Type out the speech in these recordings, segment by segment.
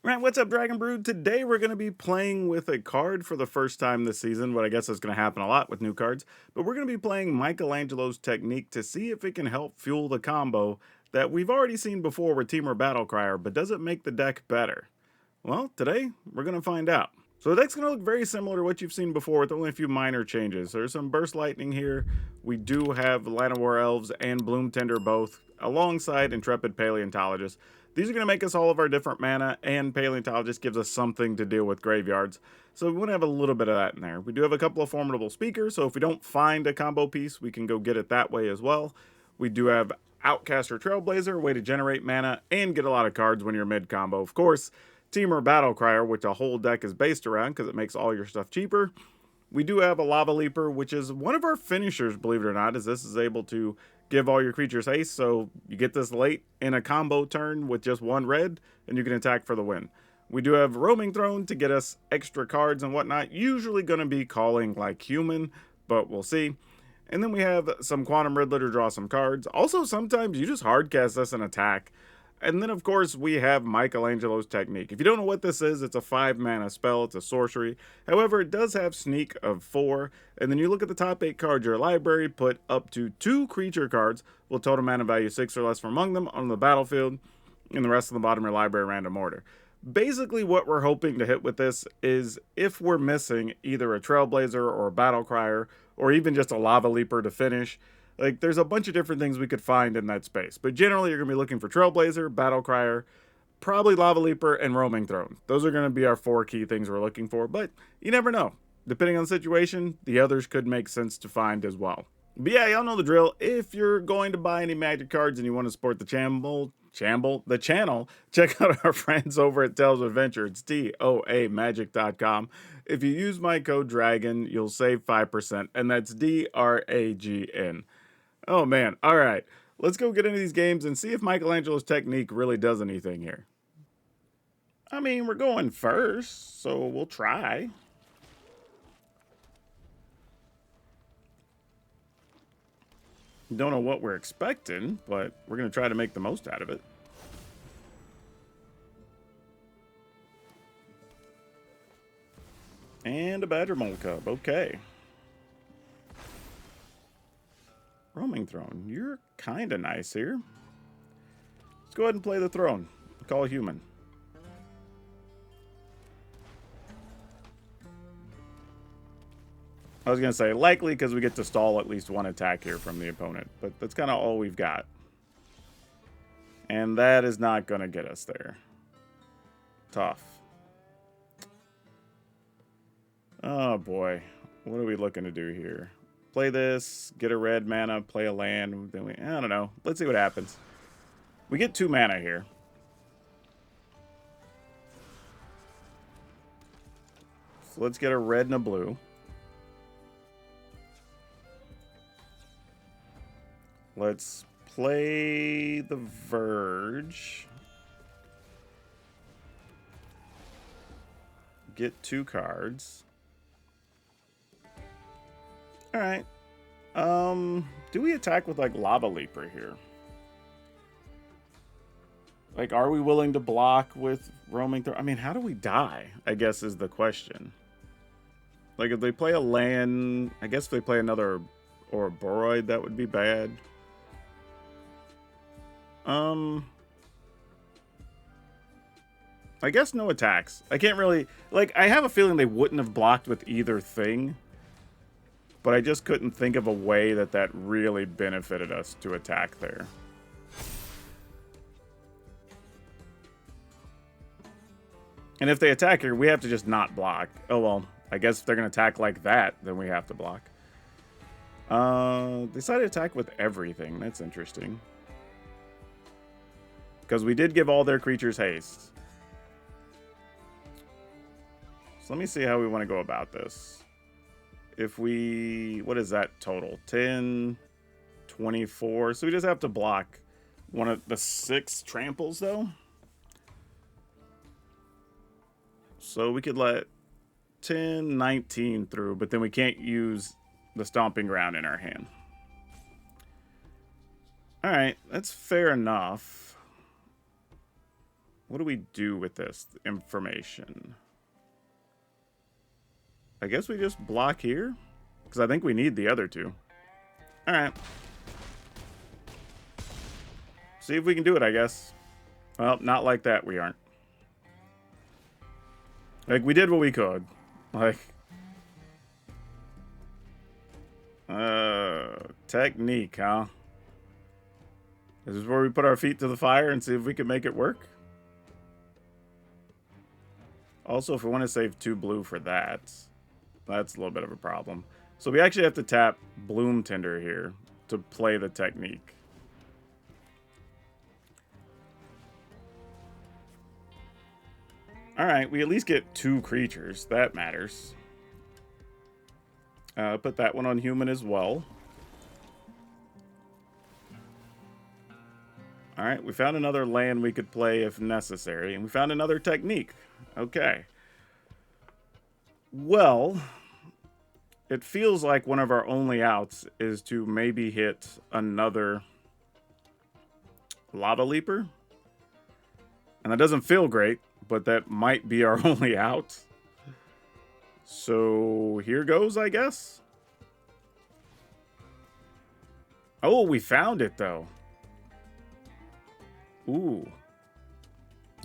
Alright, what's up, Dragon Brood? Today we're going to be playing with a card for the first time this season, what I guess is going to happen a lot with new cards, but we're going to be playing Michelangelo's Technique to see if it can help fuel the combo that we've already seen before with Temur Battlecrier, but does it make the deck better? Well, today we're going to find out. So the deck's going to look very similar to what you've seen before with only a few minor changes. There's some Burst Lightning here. We do have Llanowar Elves and Bloom Tender both, alongside Intrepid Paleontologist. These are going to make us all of our different mana, and Paleontologist gives us something to deal with graveyards. So we want to have a little bit of that in there. We do have a couple of Formidable Speakers, so if we don't find a combo piece, we can go get it that way as well. We do have Outcaster Trailblazer, a way to generate mana and get a lot of cards when you're mid-combo. Of course, Temur Battlecrier, which a whole deck is based around because it makes all your stuff cheaper. We do have a Lava Leaper, which is one of our finishers, believe it or not, as this is able to give all your creatures haste, so you get this late in a combo turn with just one red, and you can attack for the win. We do have Roaming Throne to get us extra cards and whatnot, usually going to be calling like human, but we'll see. And then we have some Quantum Riddler to draw some cards. Also, sometimes you just hardcast this and attack. And then, of course, we have Michelangelo's Technique. If you don't know what this is, it's a 5-mana spell. It's a sorcery. However, it does have Sneak of 4. And then you look at the top 8 cards of your library, put up to 2 creature cards with total mana value 6 or less from among them on the battlefield, and the rest of the bottom of your library random order. Basically, what we're hoping to hit with this is if we're missing either a Trailblazer or a Battlecrier, or even just a Lava Leaper to finish. Like, there's a bunch of different things we could find in that space. But generally, you're going to be looking for Trailblazer, Battlecrier, probably Lava Leaper, and Roaming Throne. Those are going to be our 4 key things we're looking for. But you never know. Depending on the situation, the others could make sense to find as well. But yeah, y'all know the drill. If you're going to buy any Magic cards and you want to support the channel, check out our friends over at Tales of Adventure. It's TOAMagic.com. If you use my code DRAGON, you'll save 5%, and that's DRAGN. Oh man, alright. Let's go get into these games and see if Michelangelo's Technique really does anything here. I mean, we're going first, so we'll try. Don't know what we're expecting, but we're going to try to make the most out of it. And a Badger Mold Cub, okay. Roaming Throne, you're kind of nice here. Let's go ahead and play the throne. Call human. I was going to say, likely because we get to stall at least one attack here from the opponent, but that's kind of all we've got. And that is not going to get us there. Tough. Oh boy, what are we looking to do here? Play this, get a red mana, play a land, then I don't know. Let's see what happens. We get 2 mana here. So let's get a red and a blue. Let's play the Verge. Get 2 cards. Alright. Do we attack with, like, Lava Leaper here? Like, are we willing to block with Roaming Throne? I mean, how do we die, I guess, is the question. Like, if they play a land... I guess if they play another Ouroboros, that would be bad. I guess no attacks. I can't really... Like, I have a feeling they wouldn't have blocked with either thing. But I just couldn't think of a way that really benefited us to attack there. And if they attack here, we have to just not block. Oh, well, I guess if they're going to attack like that, then we have to block. They decided to attack with everything. That's interesting. Because we did give all their creatures haste. So let me see how we want to go about this. If we... What is that total? 10, 24. So we just have to block one of the 6 tramples, though. So we could let 10, 19 through, but then we can't use the Stomping Ground in our hand. Alright, that's fair enough. What do we do with this information? I guess we just block here? Because I think we need the other two. Alright. See if we can do it, I guess. Well, not like that, we aren't. Like, we did what we could. Like... technique, huh? This is where we put our feet to the fire and see if we can make it work. Also, if we want to save 2 blue for that, that's a little bit of a problem. So we actually have to tap Bloom Tinder here to play the technique. Alright, we at least get 2 creatures. That matters. Put that one on human as well. Alright, we found another land we could play if necessary. And we found another technique. Okay. Well, it feels like one of our only outs is to maybe hit another Lava Leaper. And that doesn't feel great, but that might be our only out. So here goes, I guess. Oh, we found it, though. Ooh.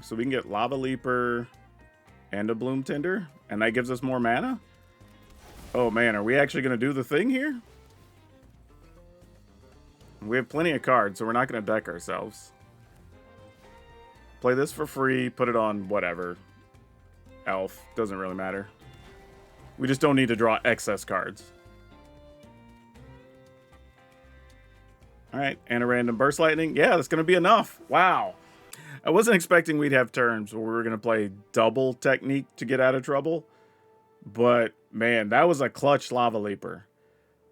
So we can get Lava Leaper and a Bloom Tinder, and that gives us more mana? Oh, man, are we actually going to do the thing here? We have plenty of cards, so we're not going to deck ourselves. Play this for free, put it on whatever. Elf, doesn't really matter. We just don't need to draw excess cards. Alright, and a random Burst Lightning. Yeah, that's going to be enough. Wow. I wasn't expecting we'd have turns where we were going to play double technique to get out of trouble. But, man, that was a clutch Lava Leaper.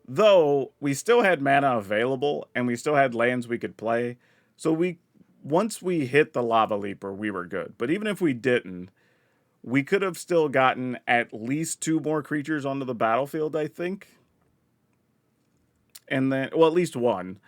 Though, we still had mana available, and we still had lands we could play. So once we hit the Lava Leaper, we were good. But even if we didn't, we could have still gotten at least 2 more creatures onto the battlefield, I think. And then, well, at least 1.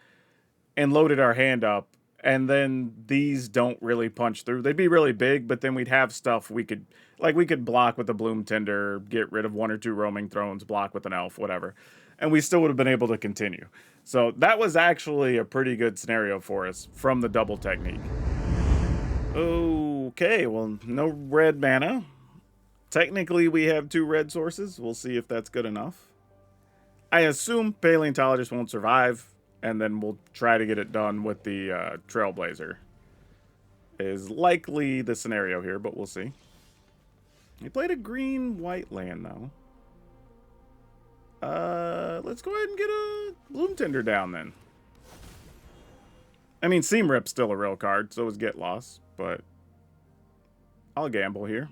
And loaded our hand up. And then these don't really punch through. They'd be really big, but then we'd have stuff we could... Like, we could block with a Bloom Tinder, get rid of 1 or 2 Roaming Thrones, block with an Elf, whatever. And we still would have been able to continue. So that was actually a pretty good scenario for us from the double technique. Okay, well, no red mana. Technically, we have 2 red sources. We'll see if that's good enough. I assume Paleontologist won't survive, and then we'll try to get it done with the Trailblazer. Is likely the scenario here, but we'll see. He played a green-white land, though. Let's go ahead and get a Bloom Tinder down, then. I mean, Seam Rip's still a real card, so is Get Lost, but I'll gamble here.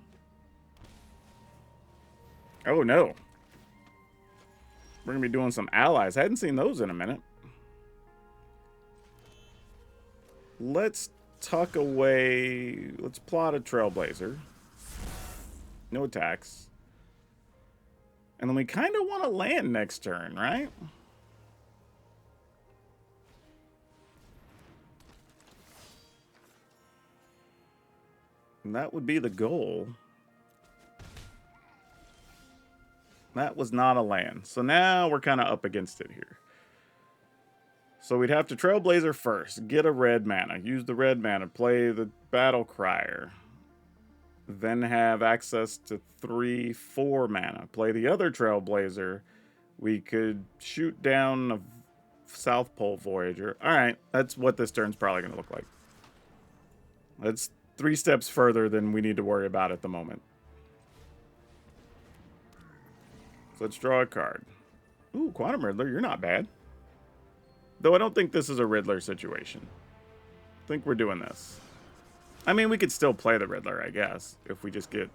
Oh, no. We're going to be doing some allies. I hadn't seen those in a minute. Let's tuck away... Let's plot a Trailblazer. No attacks. And then we kind of want to land next turn, right? And that would be the goal. That was not a land. So now we're kind of up against it here. So we'd have to Trailblazer first. Get a red mana. Use the red mana. Play the Battlecrier. Then have access to 3/4 mana. Play the other Trailblazer. We could shoot down a South Pole Voyager. Alright, that's what this turn's probably going to look like. That's 3 steps further than we need to worry about at the moment. So let's draw a card. Ooh, Quantum Riddler, you're not bad. Though I don't think this is a Riddler situation. I think we're doing this. I mean, we could still play the Riddler, I guess, if we just get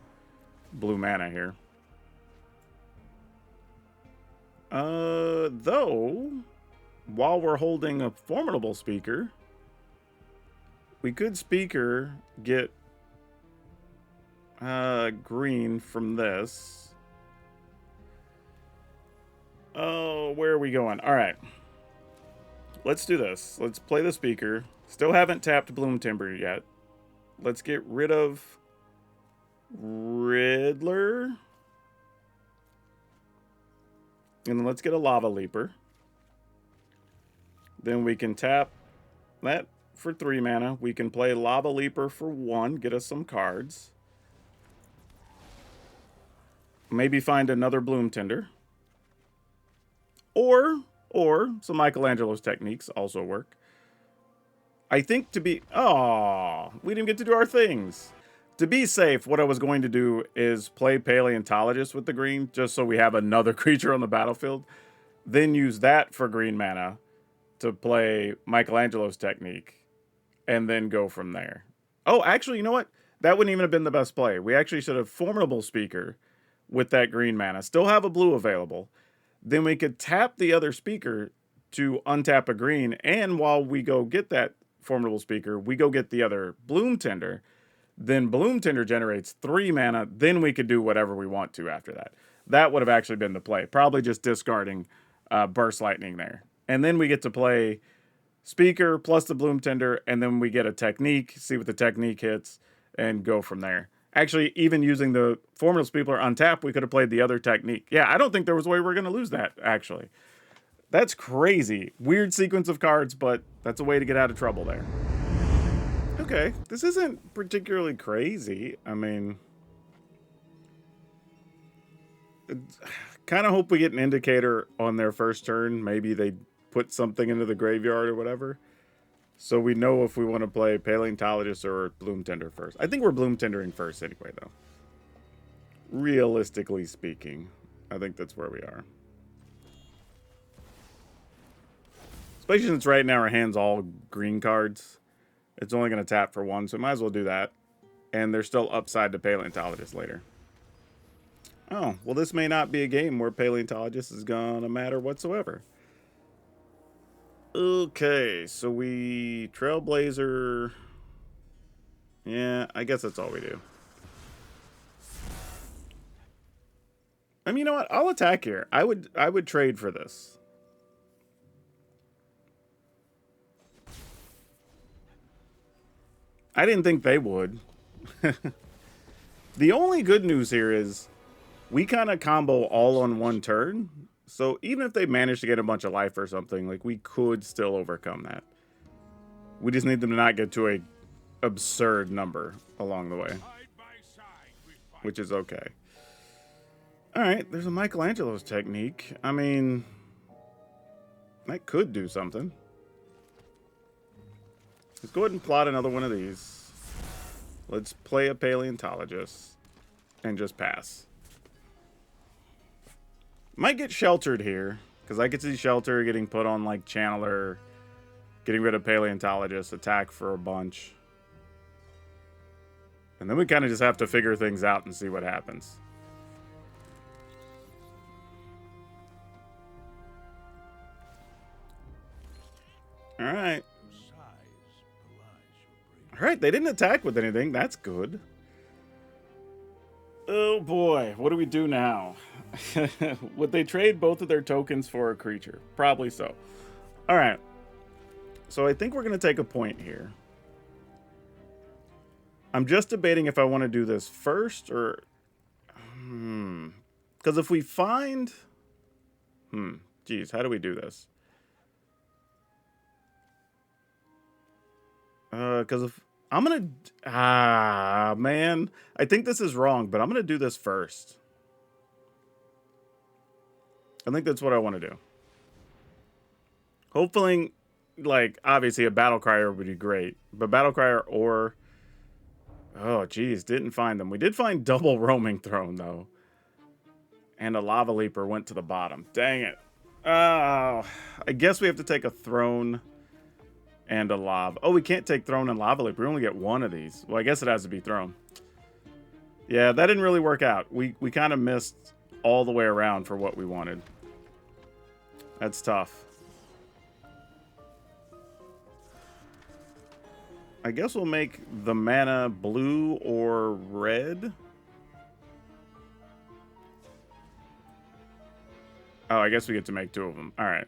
blue mana here. Though, while we're holding a Formidable Speaker, we could Speaker get green from this. Oh, where are we going? All right. Let's do this. Let's play the Speaker. Still haven't tapped Bloom Timber yet. let's get rid of Riddler. And then let's get a Lava Leaper. Then we can tap that for 3 mana. We can play Lava Leaper for 1, get us some cards. Maybe find another Bloom Tender. Or some Michelangelo's techniques also work. I think to be... Oh, we didn't get to do our things. To be safe, what I was going to do is play Paleontologist with the green, just so we have another creature on the battlefield. Then use that for green mana to play Michelangelo's technique, and then go from there. Oh, actually, you know what? That wouldn't even have been the best play. We actually should have Formidable Speaker with that green mana. Still have a blue available. Then we could tap the other speaker to untap a green, and while we go get that Formidable Speaker, we go get the other Bloom Tender. Then Bloom Tender generates 3 mana. Then we could do whatever we want to after that. That would have actually been the play. Probably just discarding Burst Lightning there. And then we get to play Speaker plus the Bloom Tender, and then we get a technique, see what the technique hits, and go from there. Actually, even using the Formidable Speaker untap, we could have played the other technique. Yeah, I don't think there was a way we were going to lose that, actually. That's crazy. Weird sequence of cards, but that's a way to get out of trouble there. Okay, this isn't particularly crazy. I mean, kind of hope we get an indicator on their first turn. Maybe they put something into the graveyard or whatever, so we know if we want to play Paleontologist or Bloom Tender first. I think we're Bloom Tendering first anyway, though. Realistically speaking, I think that's where we are. Especially since right now our hand's all green cards. It's only going to tap for 1, so might as well do that. And there's still upside to Paleontologist later. Oh, well, this may not be a game where Paleontologist is going to matter whatsoever. Okay, so we Trailblazer. Yeah, I guess that's all we do. I mean, you know what? I'll attack here. I would trade for this. I didn't think they would. The only good news here is we kind of combo all on 1 turn. So even if they manage to get a bunch of life or something, like, we could still overcome that. We just need them to not get to a absurd number along the way, which is okay. All right, there's a Michelangelo's technique. I mean, that could do something. Let's go ahead and plot another one of these. Let's play a Paleontologist and just pass. Might get sheltered here, because I could see Shelter getting put on, like, Channeler, getting rid of Paleontologist, attack for a bunch. And then we kind of just have to figure things out and see what happens. All right. Alright, they didn't attack with anything. That's good. Oh boy, what do we do now? Would they trade both of their tokens for a creature? Probably so. Alright. So I think we're going to take a point here. I'm just debating if I want to do this first or... Because if we find... Geez, how do we do this? Because if... I'm going to... man. I think this is wrong, but I'm going to do this first. I think that's what I want to do. Hopefully, like, obviously a Battlecrier would be great. But Battlecrier or... Oh, geez, didn't find them. We did find double Roaming Throne, though. And a Lava Leaper went to the bottom. Dang it. Oh, I guess we have to take a Throne and a Lava. Oh, we can't take Throne and Lava Leaper. We only get one of these. Well, I guess it has to be Throne. Yeah, that didn't really work out. We kind of missed all the way around for what we wanted. That's tough. I guess we'll make the mana blue or red. Oh, I guess we get to make two of them. All right.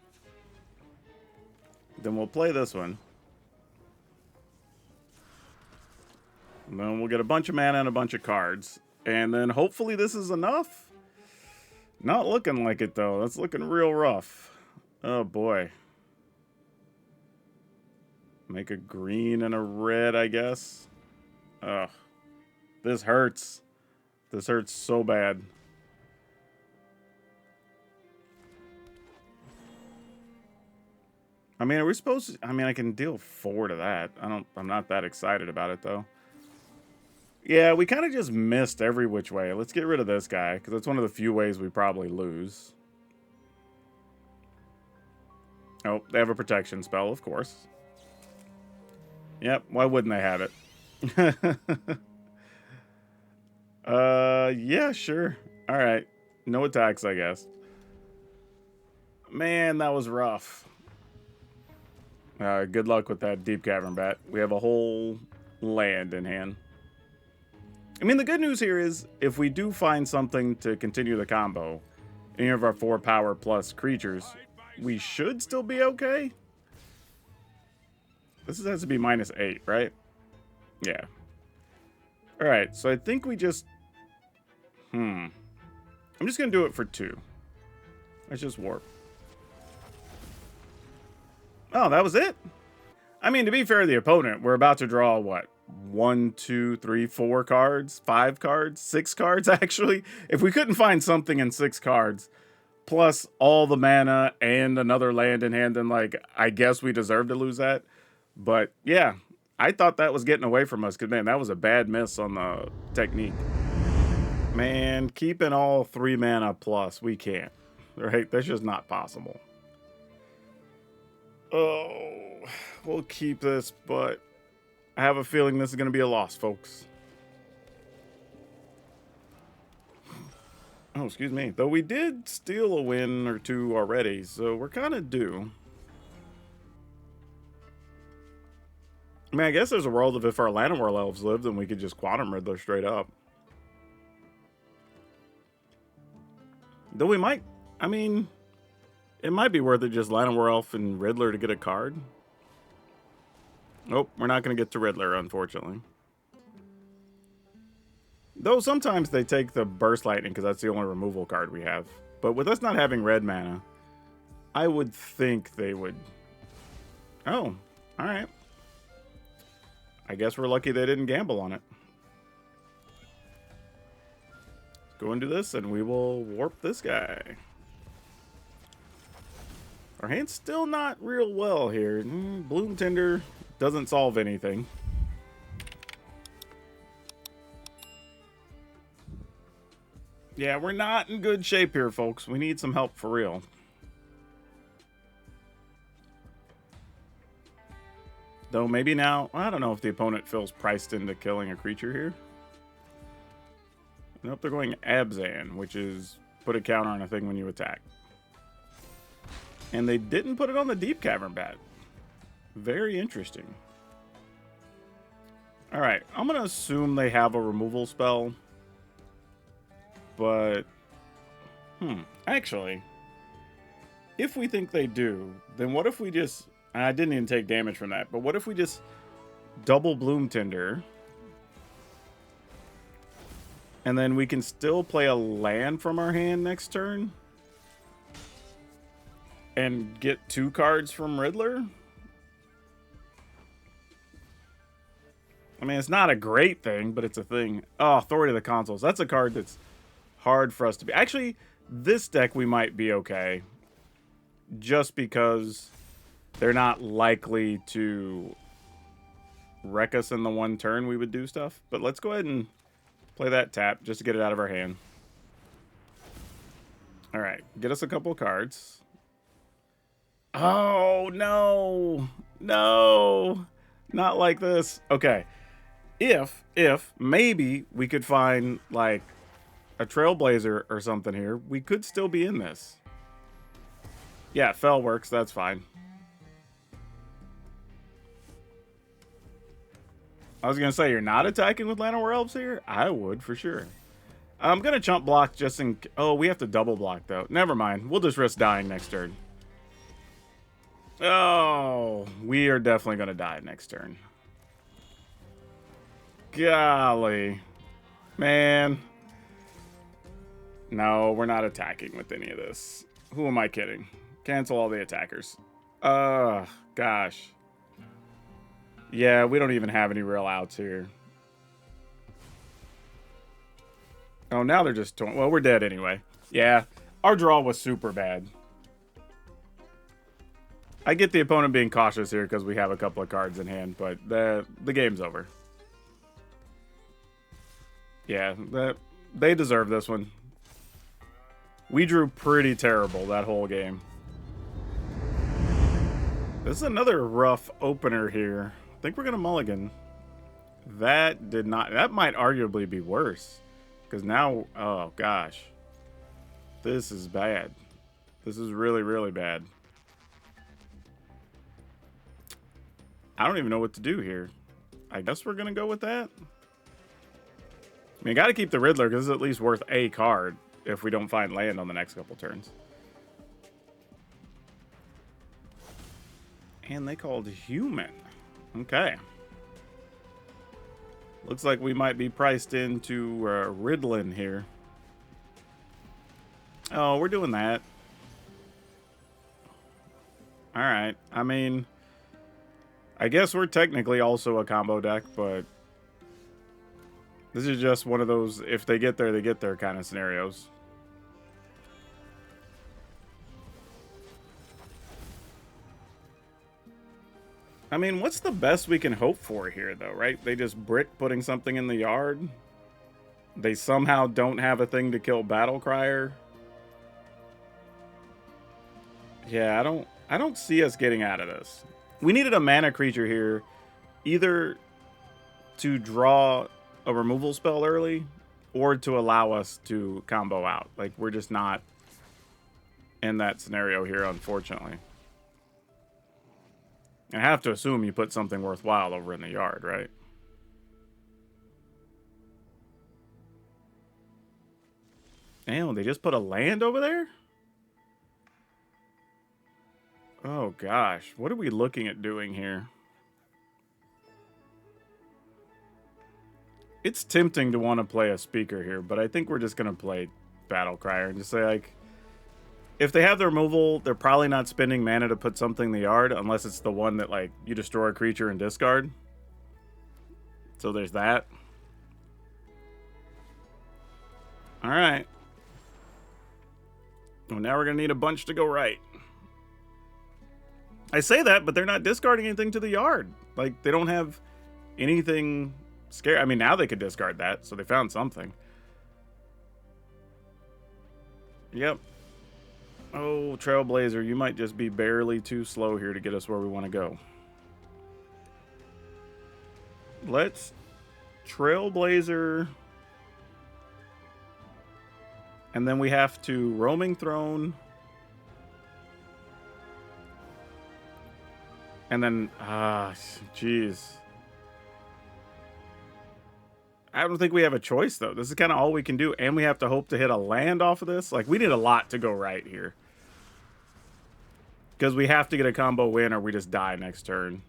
Then we'll play this one. And then we'll get a bunch of mana and a bunch of cards. And then hopefully this is enough. Not looking like it, though. That's looking real rough. Oh, boy. Make a green and a red, I guess. Ugh. This hurts. This hurts so bad. I mean, are we supposed to... I mean, I can deal 4 to that. I'm not that excited about it, though. Yeah, we kind of just missed every which way. Let's get rid of this guy, because that's one of the few ways we probably lose. Oh, they have a protection spell, of course. Yep, why wouldn't they have it? Yeah, sure. Alright. No attacks, I guess. Man, that was rough. Good luck with that Deep Cavern Bat. We have a whole land in hand. I mean, the good news here is, if we do find something to continue the combo, any of our 4 power plus creatures, we should still be okay. This has to be -8, right? Yeah. Alright, so I think we just... I'm just going to do it for 2. Let's just warp. Oh, that was it? I mean, to be fair to the opponent, we're about to draw, what? 1, 2, 3, 4 cards? 5 cards? 6 cards, actually? If we couldn't find something in 6 cards, plus all the mana and another land in hand, then, like, I guess we deserve to lose that. But, yeah, I thought that was getting away from us, because, man, that was a bad miss on the technique. Man, keeping all 3 mana plus, we can't. Right? That's just not possible. Oh, we'll keep this, but I have a feeling this is going to be a loss, folks. Oh, excuse me. Though we did steal a win or 2 already, so we're kind of due. I mean, I guess there's a world of if our Landfall elves lived, then we could just Quantum Riddler straight up. Though we might, I mean, it might be worth it just Landfall elf and Riddler to get a card. Nope, we're not going to get to Riddler, unfortunately. Though sometimes they take the Burst Lightning because that's the only removal card we have. But with us not having red mana, I would think they would... Oh, alright. I guess we're lucky they didn't gamble on it. Let's go into this and we will warp this guy. Our hand's still not real well here. Bloom Tender doesn't solve anything. Yeah, we're not in good shape here, folks. We need some help for real. Though maybe now, I don't know if the opponent feels priced into killing a creature here. Nope, they're going Abzan, which is put a counter on a thing when you attack. And they didn't put it on the Deep Cavern Bat. Very interesting. Alright, I'm going to assume they have a removal spell. But, actually, if we think they do, then what if we just... I didn't even take damage from that, but what if we just double Bloom Tender? And then we can still play a land from our hand next turn? And get 2 cards from Riddler? I mean, it's not a great thing, but it's a thing. Oh, Authority of the Consuls. That's a card that's hard for us to be. Actually, this deck we might be okay. Just because they're not likely to wreck us in the one turn we would do stuff. But let's go ahead and play that tap just to get it out of our hand. Alright, get us a couple of cards. Oh, no. No. Not like this. Okay. If maybe we could find, like, a Trailblazer or something here, we could still be in this. Yeah, Fell works. That's fine. I was going to say, you're not attacking with Llanowar Elves here? I would, for sure. I'm going to chump block just in... Oh, we have to double block, though. Never mind. We'll just risk dying next turn. Oh, we are definitely going to die next turn. Golly. Man. No, we're not attacking with any of this. Who am I kidding? Cancel all the attackers. Gosh. Yeah, we don't even have any real outs here. Oh, now they're just... Well, we're dead anyway. Yeah, our draw was super bad. I get the opponent being cautious here because we have a couple of cards in hand, but the game's over. Yeah, they deserve this one. We drew pretty terrible that whole game. This is another rough opener here. I think we're going to mulligan. That did not... That might arguably be worse. Because now... Oh, gosh. This is bad. This is really, really bad. I don't even know what to do here. I guess we're going to go with that. I mean, got to keep the Riddler because it's at least worth a card if we don't find land on the next couple turns. And they called human. Okay. Looks like we might be priced into Riddlin here. Oh, we're doing that. Alright. I mean... I guess we're technically also a combo deck, but this is just one of those if they get there, they get there kind of scenarios. I mean, what's the best we can hope for here, though, right? They just brick putting something in the yard. They somehow don't have a thing to kill Battlecrier. Yeah, I don't see us getting out of this. We needed a mana creature here, either to draw a removal spell early or to allow us to combo out. Like, we're just not in that scenario here, unfortunately. I have to assume you put something worthwhile over in the yard, right? Damn, they just put a land over there? Oh, gosh. What are we looking at doing here? It's tempting to want to play a speaker here, but I think we're just going to play Battlecrier and just say, like, if they have the removal, they're probably not spending mana to put something in the yard, unless it's the one that, like, you destroy a creature and discard. So there's that. Alright. Well, now we're going to need a bunch to go right. I say that, but they're not discarding anything to the yard. Like, they don't have anything scary. I mean, now they could discard that, so they found something. Yep. Oh, Trailblazer, you might just be barely too slow here to get us where we want to go. Let's Trailblazer. And then we have to Roaming Throne. And then, jeez. I don't think we have a choice, though. This is kind of all we can do. And we have to hope to hit a land off of this. Like, we need a lot to go right here. Because we have to get a combo win or we just die next turn.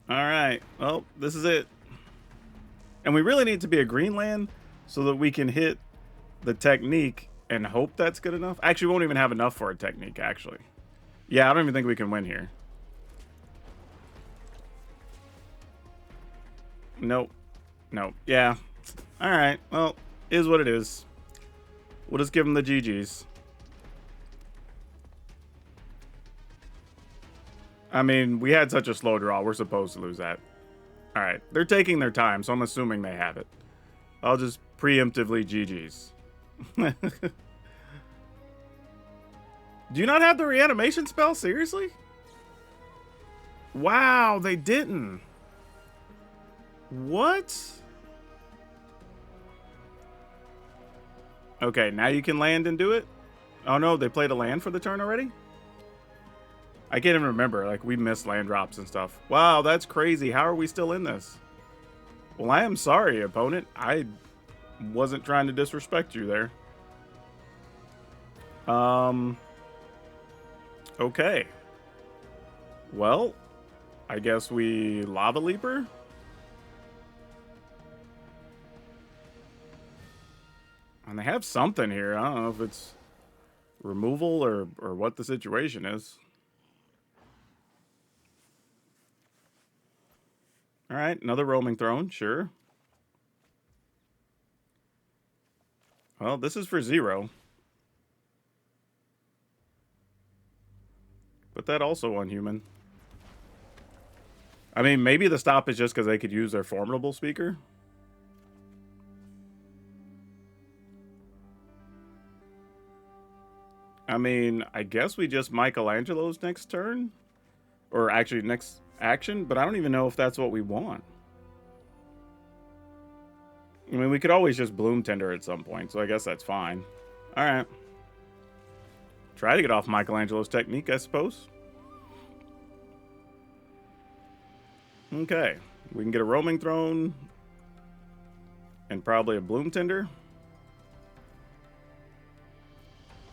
Alright. Well, this is it. And we really need to be a green land so that we can hit the technique and hope that's good enough. Actually, we won't even have enough for a technique, actually. Yeah, I don't even think we can win here. Nope. Nope. Yeah. Alright. Well, is what it is. We'll just give them the GGs. I mean, we had such a slow draw. We're supposed to lose that. Alright. They're taking their time, so I'm assuming they have it. I'll just preemptively GGs. Do you not have the reanimation spell? Seriously? Wow, they didn't. What? Okay, now you can land and do it? Oh no, they played a land for the turn already? I can't even remember. Like, we missed land drops and stuff. Wow, that's crazy. How are we still in this? Well, I am sorry, opponent. I wasn't trying to disrespect you there. Okay. Well, I guess we Lava Leaper? And they have something here. I don't know if it's removal or what the situation is. All right, another roaming throne, sure. Well, this is for 0. But that also unhuman. I mean, maybe the stop is just because they could use their formidable speaker. I mean, I guess we just Michelangelo's next turn. Or actually, next action. But I don't even know if that's what we want. I mean, we could always just Bloom Tender at some point. So I guess that's fine. Alright. Try to get off Michelangelo's technique, I suppose. Okay. We can get a roaming throne. And probably a Bloom Tender.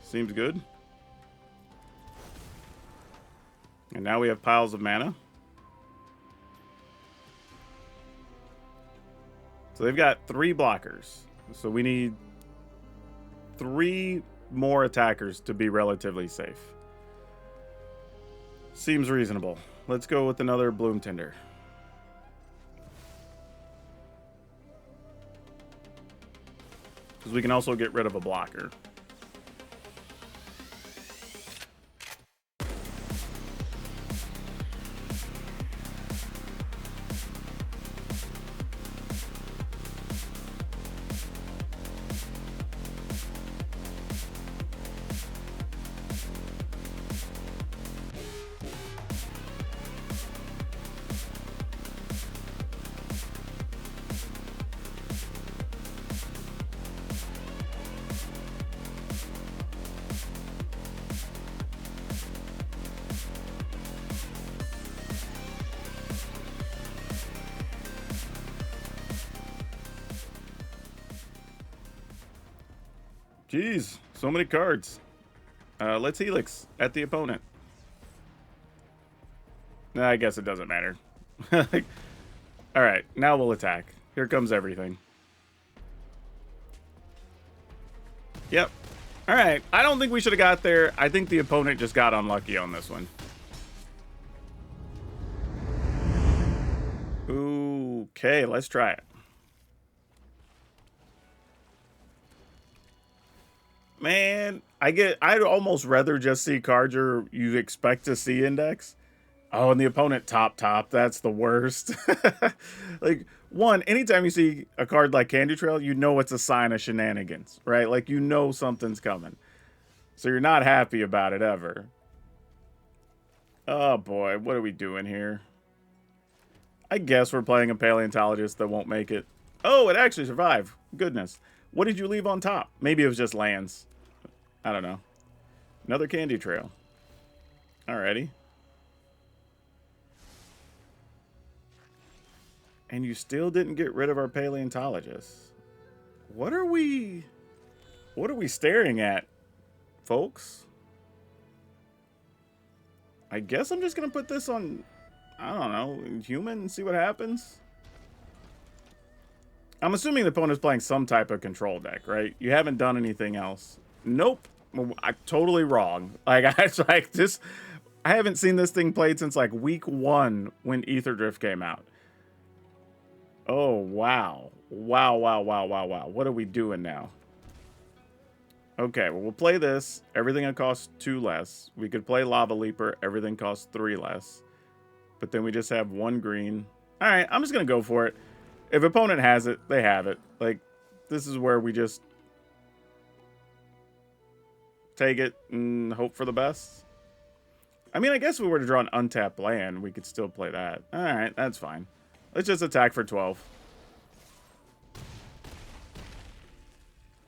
Seems good. And now we have piles of mana. So they've got 3 blockers. So we need 3 more attackers to be relatively safe. Seems reasonable. Let's go with another Bloom Tender. Because we can also get rid of a blocker. Jeez, so many cards. Let's Helix at the opponent. Nah, I guess it doesn't matter. Alright, now we'll attack. Here comes everything. Yep. Alright, I don't think we should have got there. I think the opponent just got unlucky on this one. Okay, let's try it. Man, I'd almost rather just see cards you expect to see index. Oh, and the opponent top, that's the worst. Like, one, anytime you see a card like Candy Trail, you know it's a sign of shenanigans, right? Like, you know something's coming. So you're not happy about it ever. Oh boy, what are we doing here? I guess we're playing a paleontologist that won't make it. Oh, it actually survived. Goodness. What did you leave on top? Maybe it was just lands. I don't know. Another Candy Trail. Alrighty. And you still didn't get rid of our paleontologist. What are we staring at, folks? I guess I'm just gonna put this on, I don't know, human and see what happens. I'm assuming the opponent's playing some type of control deck, right? You haven't done anything else. Nope. I'm totally wrong. Like, I haven't seen this thing played since like week 1 when Ether Drift came out. Oh, wow. Wow. What are we doing now? Okay, well, we'll play this. Everything that costs 2 less. We could play Lava Leaper. Everything costs 3 less. But then we just have 1 green. All right, I'm just going to go for it. If opponent has it, they have it. Like, this is where we just take it and hope for the best. I mean, I guess if we were to draw an untapped land, we could still play that. All right, that's fine. Let's just attack for 12.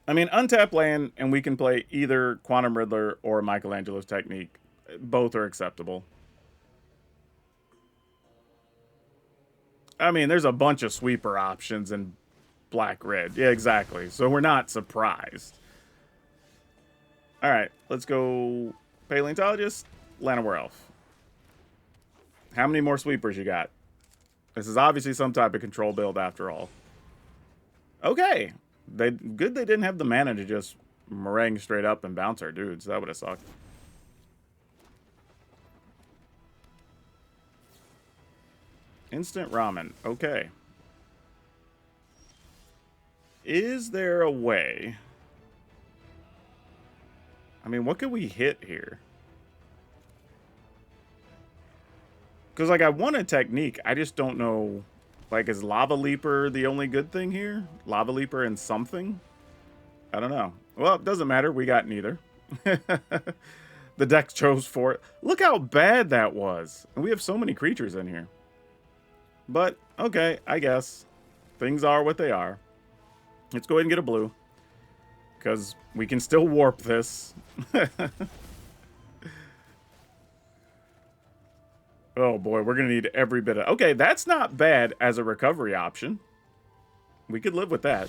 I mean, untap land, and we can play either Quantum Riddler or Michelangelo's Technique. Both are acceptable. I mean, there's a bunch of sweeper options in black-red. Yeah, exactly. So we're not surprised. All right, let's go Paleontologist, Llanowar Elf. How many more sweepers you got? This is obviously some type of control build after all. Okay. Good they didn't have the mana to just meringue straight up and bounce our dudes. That would have sucked. Instant ramen. Okay. Is there a way? I mean, what could we hit here? Because, like, I want a technique. I just don't know. Like, is Lava Leaper the only good thing here? Lava Leaper and something? I don't know. Well, it doesn't matter. We got neither. The deck chose for it. Look how bad that was. And we have so many creatures in here. But, okay, I guess. Things are what they are. Let's go ahead and get a blue. Because we can still warp this. Oh boy, we're going to need every bit of... Okay, that's not bad as a recovery option. We could live with that.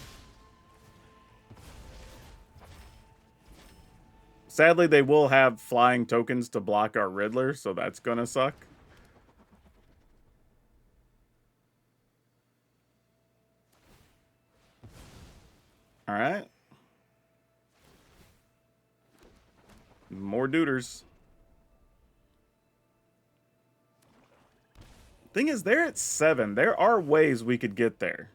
Sadly, they will have flying tokens to block our Riddler, so that's going to suck. Alright. More duders. Thing is, they're at 7. There are ways we could get there.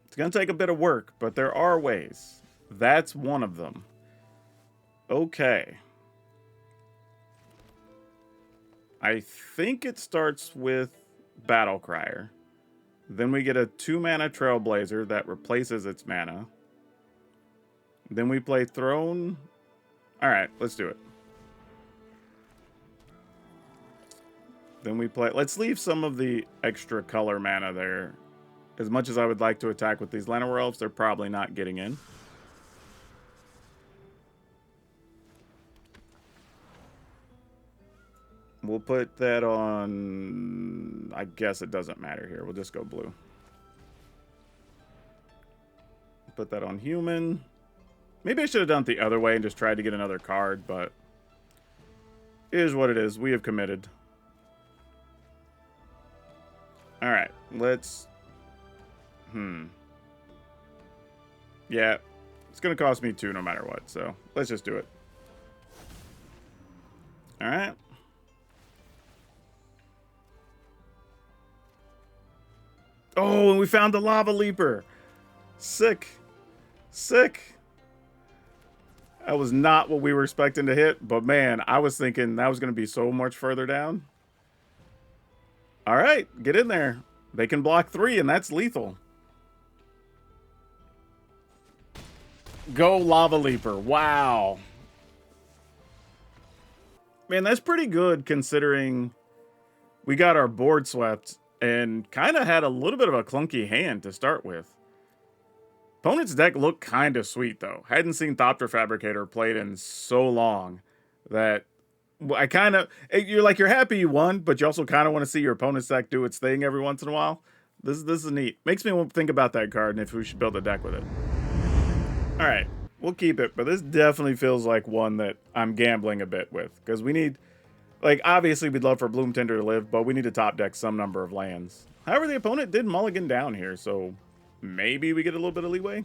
It's going to take a bit of work, but there are ways. That's one of them. Okay. I think it starts with Battlecrier. Then we get a 2-mana Trailblazer that replaces its mana. Then we play Throne. Alright, let's do it. Then we play... Let's leave some of the extra color mana there. As much as I would like to attack with these Llanowar Elves, they're probably not getting in. We'll put that on... I guess it doesn't matter here. We'll just go blue. Put that on human. Maybe I should have done it the other way and just tried to get another card, but... It is what it is. We have committed. Alright, let's... Yeah, it's going to cost me 2 no matter what, so let's just do it. Alright. Oh, and we found the Lava Leaper. Sick. Sick. That was not what we were expecting to hit, but man, I was thinking that was going to be so much further down. Alright, get in there. They can block 3, and that's lethal. Go Lava Leaper. Wow. Man, that's pretty good considering we got our board swept and kind of had a little bit of a clunky hand to start with. Opponent's deck looked kind of sweet, though. Hadn't seen Thopter Fabricator played in so long that I kind of... You're like, you're happy you won, but you also kind of want to see your opponent's deck do its thing every once in a while. This is neat. Makes me think about that card and if we should build a deck with it. Alright, we'll keep it, but this definitely feels like one that I'm gambling a bit with. Because we need... Like, obviously we'd love for Bloom Tender to live, but we need to top deck some number of lands. However, the opponent did mulligan down here, so maybe we get a little bit of leeway.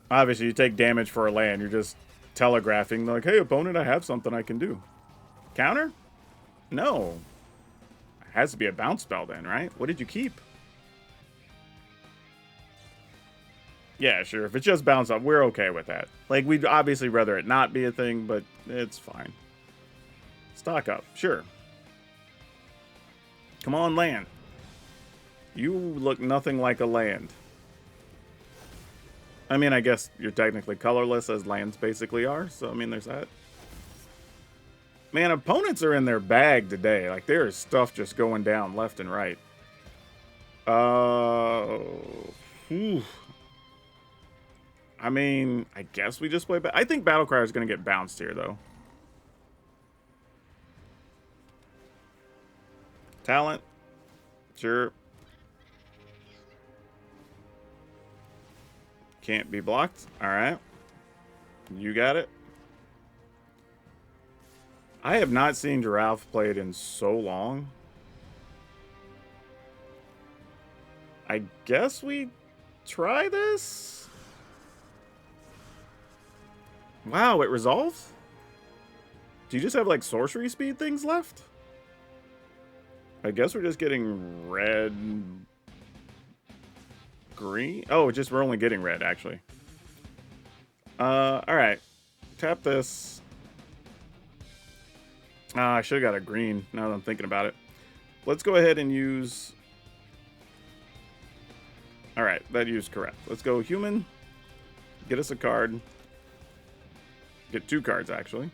Obviously, you take damage for a land, you're just telegraphing, like, hey, opponent, I have something I can do. Counter? No. It has to be a bounce spell then, right? What did you keep? Yeah, sure. If it's just bounce up, we're okay with that. Like, we'd obviously rather it not be a thing, but it's fine. Stock up. Sure. Come on, land. You look nothing like a land. I mean, I guess you're technically colorless, as lands basically are. So, I mean, there's that. Man, opponents are in their bag today. Like, there is stuff just going down left and right. I mean, I guess we just play... I think Battlecrier is going to get bounced here, though. Talent. Sure. Can't be blocked. All right. You got it. I have not seen Giraffe played in so long. I guess we try this? Wow, it resolves? Do you just have, like, sorcery speed things left? I guess we're just getting red... green? Oh, just we're only getting red, actually. Alright. Tap this. I should have got a green, now that I'm thinking about it. Let's go ahead and use... Alright, that used correct. Let's go human. Get us a card. Get 2 cards, actually.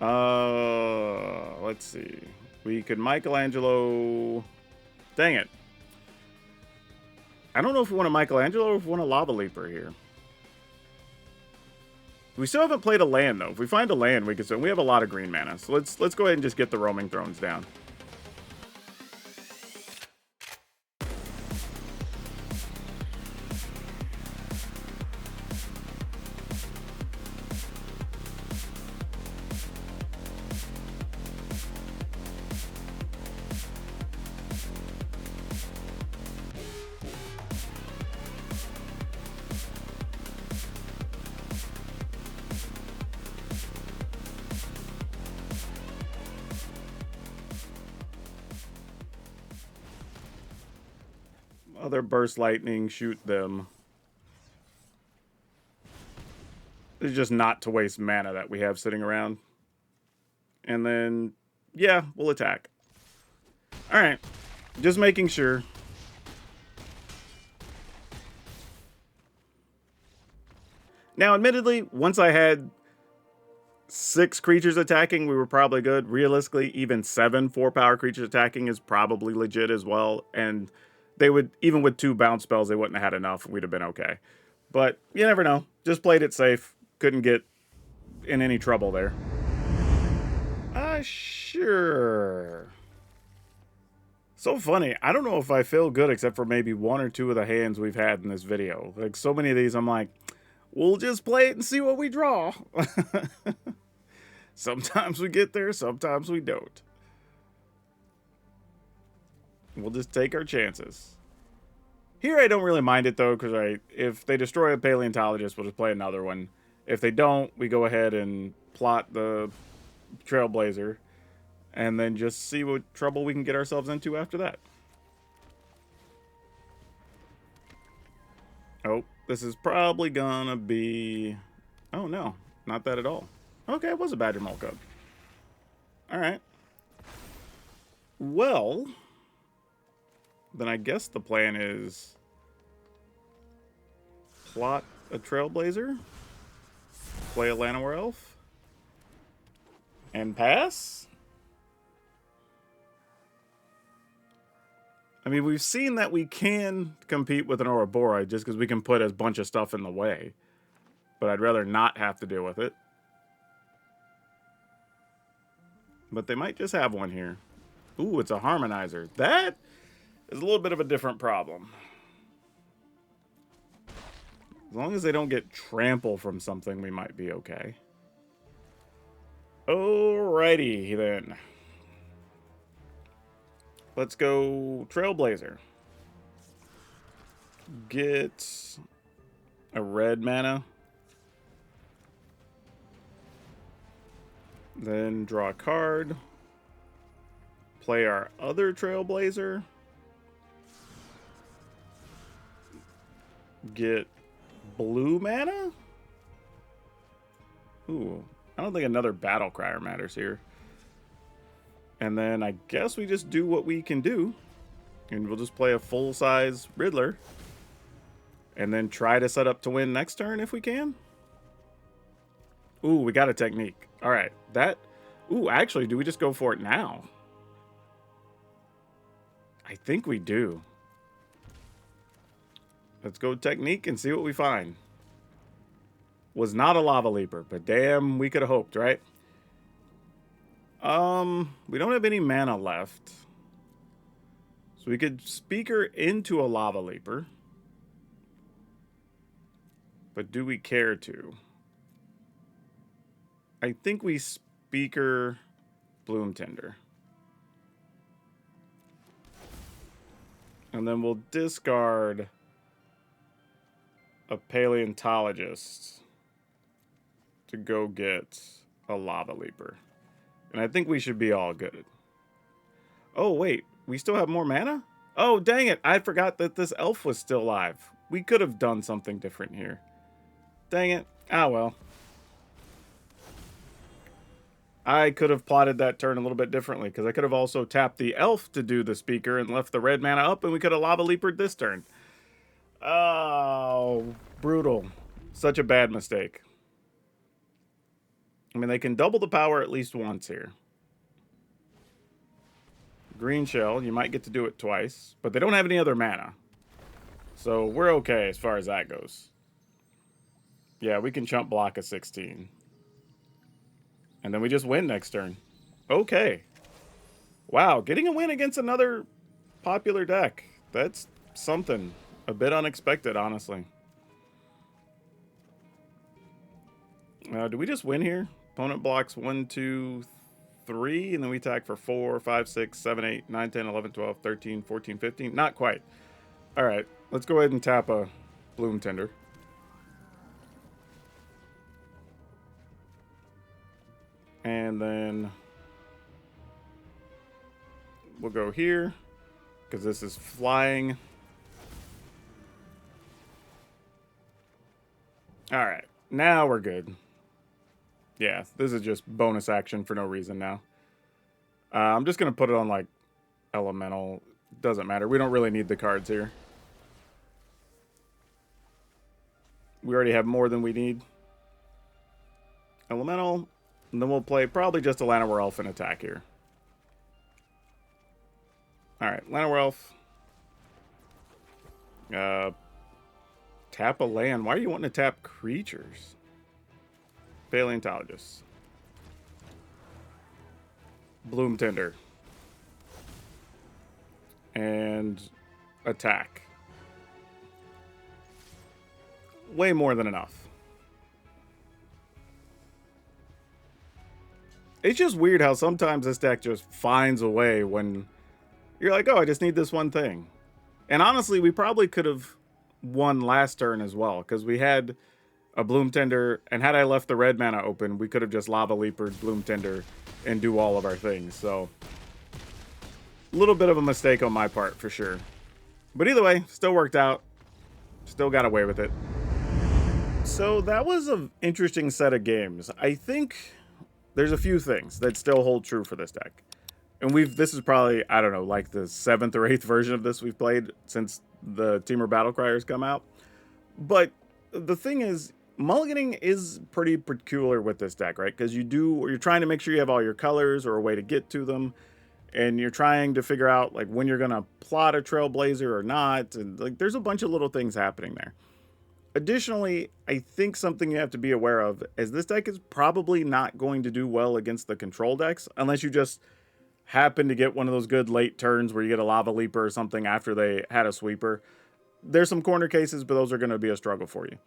Let's see. We could Michelangelo... Dang it. I don't know if we want a Michelangelo or if we want a Lava Leaper here. We still haven't played a land, though. If we find a land, we can... We have a lot of green mana. So let's go ahead and just get the Roaming Thrones down. Other burst lightning, shoot them. It's just not to waste mana that we have sitting around. And then, yeah, we'll attack. Alright. Just making sure. Now, admittedly, once I had 6 creatures attacking, we were probably good. Realistically, even 7 4-power creatures attacking is probably legit as well. And they would, even with 2 bounce spells, they wouldn't have had enough. We'd have been okay. But you never know. Just played it safe. Couldn't get in any trouble there. Sure. So funny. I don't know if I feel good except for maybe 1 or 2 of the hands we've had in this video. Like, so many of these, I'm like, we'll just play it and see what we draw. Sometimes we get there, sometimes we don't. We'll just take our chances. Here I don't really mind it, though, because if they destroy a Paleontologist, we'll just play another one. If they don't, we go ahead and plot the Trailblazer, and then just see what trouble we can get ourselves into after that. Oh, this is probably gonna be... Oh, no. Not that at all. Okay, it was a Badger Mole Cub. Alright. Well... Then I guess the plan is... Plot a Trailblazer. Play a Llanowar Elf. And pass? I mean, we've seen that we can compete with an Ouroboros just because we can put a bunch of stuff in the way. But I'd rather not have to deal with it. But they might just have one here. Ooh, it's a Harmonizer. That is a little bit of a different problem. As long as they don't get trample from something, we might be okay. Alrighty, then. Let's go Trailblazer. Get a red mana. Then draw a card. Play our other Trailblazer. Get blue mana? Ooh, I don't think another Battlecrier matters here. And then I guess we just do what we can do. And we'll just play a full-size Riddler. And then try to set up to win next turn if we can. Ooh, we got a technique. Alright, that... Ooh, actually, do we just go for it now? I think we do. Let's go technique and see what we find. Was not a Lava Leaper, but damn, we could have hoped, right? We don't have any mana left. So we could Speaker into a Lava Leaper. But do we care to? I think we Speaker Bloom Tender. And then we'll discard a Paleontologist to go get a Lava Leaper. And I think we should be all good. Oh, wait. We still have more mana? Oh, dang it. I forgot that this elf was still alive. We could have done something different here. Dang it. Ah, well. I could have plotted that turn a little bit differently, because I could have also tapped the elf to do the speaker and left the red mana up, and we could have Lava Leapered this turn. Oh, brutal. Such a bad mistake. I mean, they can double the power at least once here. Green Shell, you might get to do it twice, but they don't have any other mana. So we're okay as far as that goes. Yeah, we can chump block a 16. And then we just win next turn. Okay. Wow, getting a win against another popular deck. That's something. A bit unexpected, honestly. Do we just win here? Opponent blocks 1, 2, 3, and then we attack for 4, 5, 6, 7, 8, 9, 10, 11, 12, 13, 14, 15. Not quite. All right, let's go ahead and tap a Bloom Tender. And then we'll go here, because this is flying. All right, now we're good. Yeah, this is just bonus action for no reason now. I'm just going to put it on, like, Elemental. Doesn't matter. We don't really need the cards here. We already have more than we need. Elemental. And then we'll play probably just a Llanowar Elf and attack here. Alright, Llanowar Elf. Tap a land. Why are you wanting to tap creatures? Paleontologist. Bloom Tender. And attack. Way more than enough. It's just weird how sometimes this deck just finds a way when you're like, oh, I just need this one thing. And honestly, we probably could have won last turn as well, because we had a Bloom Tender, and had I left the red mana open, we could have just Lava Leapered Bloom Tender and do all of our things. So, a little bit of a mistake on my part, for sure. But either way, still worked out. Still got away with it. So, that was an interesting set of games. I think there's a few things that still hold true for this deck. And this is probably, I don't know, like the 7th or 8th version of this we've played since the Temur Battlecrier has come out. But the thing is, mulliganing is pretty peculiar with this deck, right? Because you're trying to make sure you have all your colors or a way to get to them. And you're trying to figure out like when you're going to plot a Trailblazer or not. And like there's a bunch of little things happening there. Additionally, I think something you have to be aware of is this deck is probably not going to do well against the control decks unless you just happen to get one of those good late turns where you get a Lava Leaper or something after they had a sweeper. There's some corner cases, but those are going to be a struggle for you.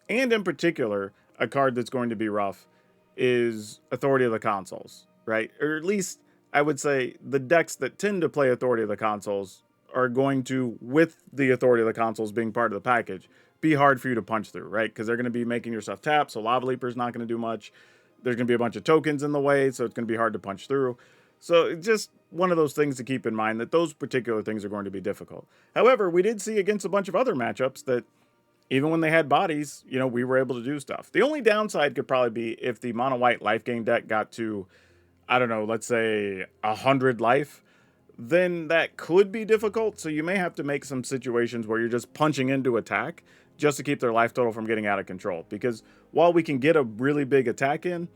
And in particular, a card that's going to be rough is Authority of the Consoles, right? Or at least I would say the decks that tend to play Authority of the Consoles are going to, with the Authority of the Consoles being part of the package, be hard for you to punch through, right? Because they're going to be making your stuff tap, so Lava Leaper's not going to do much. There's going to be a bunch of tokens in the way, so it's going to be hard to punch through. So it's just one of those things to keep in mind, that those particular things are going to be difficult. However, we did see against a bunch of other matchups that even when they had bodies, you know, we were able to do stuff. The only downside could probably be if the mono-white life gain deck got to, I don't know, let's say 100 life, then that could be difficult. So you may have to make some situations where you're just punching into attack just to keep their life total from getting out of control. Because while we can get a really big attack in,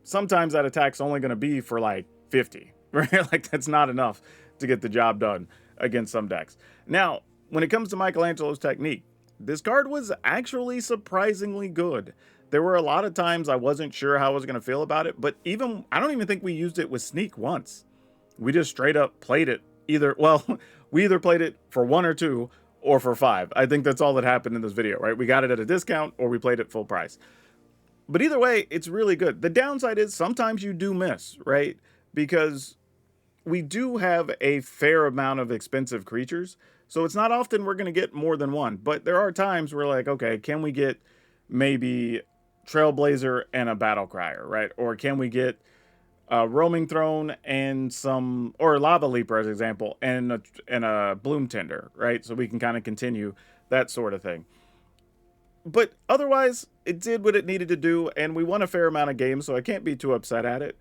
sometimes that attack's only going to be for like 50, right? Like that's not enough to get the job done against some decks. Now, when it comes to Michelangelo's technique, this card was actually surprisingly good. There were a lot of times I wasn't sure how I was going to feel about it, but I don't even think we used it with Sneak once. We just straight up played it. We either played it for 1 or 2, or for 5. I think that's all that happened in this video, right? We got it at a discount or we played it full price. But either way, it's really good. The downside is sometimes you do miss, right? Because we do have a fair amount of expensive creatures. So it's not often we're going to get more than one. But there are times we're like, okay, can we get maybe Trailblazer and a Battlecrier, right? Or can we get a Roaming Throne and some, or Lava Leaper as an example, and a Bloom Tender, right? So we can kind of continue that sort of thing. But otherwise, it did what it needed to do, and we won a fair amount of games, so I can't be too upset at it.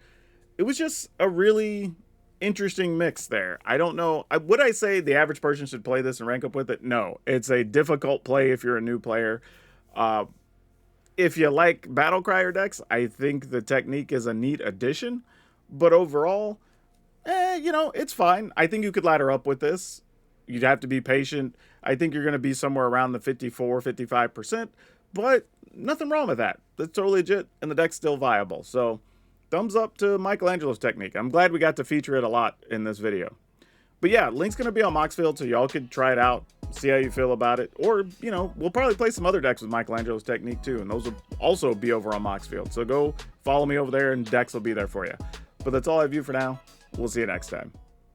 It was just a really interesting mix there. I don't know. Would I say the average person should play this and rank up with it? No. It's a difficult play if you're a new player. If you like Battlecrier decks, I think the technique is a neat addition. But overall, you know, it's fine. I think you could ladder up with this. You'd have to be patient. I think you're going to be somewhere around the 54, 55%, but nothing wrong with that. That's totally legit, and the deck's still viable. So, thumbs up to Michelangelo's technique. I'm glad we got to feature it a lot in this video. But yeah, link's going to be on Moxfield, so y'all could try it out, see how you feel about it. Or, you know, we'll probably play some other decks with Michelangelo's technique too, and those will also be over on Moxfield. So go follow me over there, and decks will be there for you. But that's all I have for now. We'll see you next time.